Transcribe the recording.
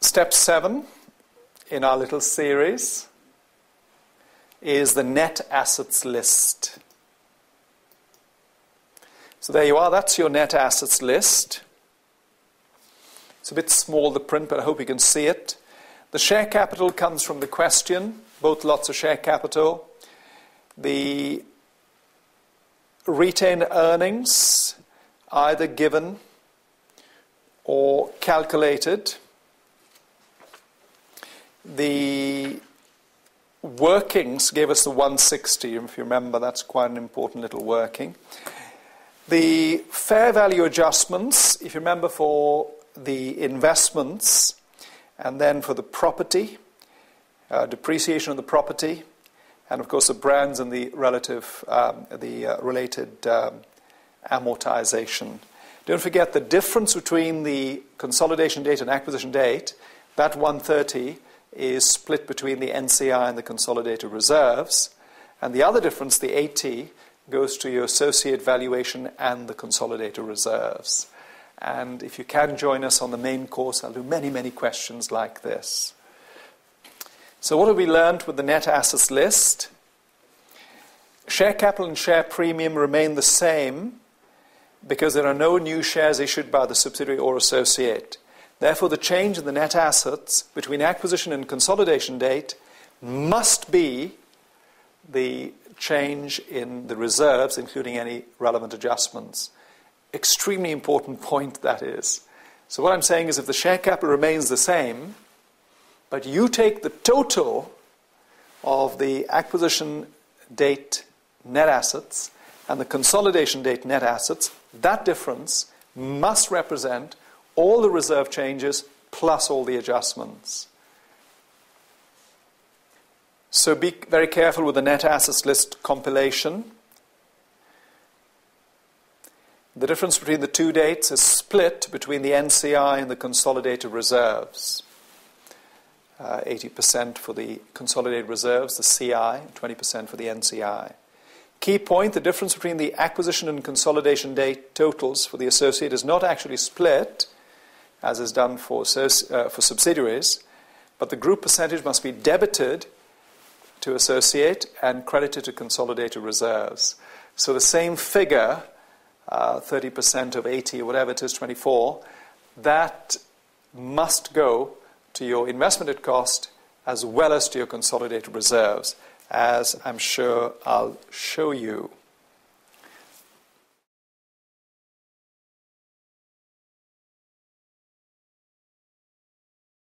Step 7 in our little series is the net assets list. So there you are, that's your net assets list. It's a bit small, the print, but I hope you can see it. The share capital comes from the question, both lots of share capital. The retained earnings, either given or calculated. The workings gave us the 160, if you remember, that's quite an important little working. The fair value adjustments, if you remember, for the investments, and then for the property, depreciation of the property, and of course the brands and the related amortization. Don't forget the difference between the consolidation date and acquisition date. That 130 is split between the NCI and the consolidated reserves, and the other difference, the 80, goes to your associate valuation and the consolidated reserves. And if you can join us on the main course, I'll do many, many questions like this. So what have we learned with the net assets list? Share capital and share premium remain the same because there are no new shares issued by the subsidiary or associate. Therefore, the change in the net assets between acquisition and consolidation date must be the change in the reserves, including any relevant adjustments. Extremely important point, that is. So what I'm saying is if the share capital remains the same, but you take the total of the acquisition date net assets and the consolidation date net assets, that difference must represent all the reserve changes plus all the adjustments. So be very careful with the net assets list compilation. The difference between the two dates is split between the NCI and the consolidated reserves. 80% for the consolidated reserves, the CI, and 20% for the NCI. Key point, the difference between the acquisition and consolidation date totals for the associate is not actually split, as is done for subsidiaries, but the group percentage must be debited to associate and credited to consolidated reserves. So the same figure, 30% of 80 or whatever it is, 24, that must go to your investment at cost as well as to your consolidated reserves, as I'm sure I'll show you.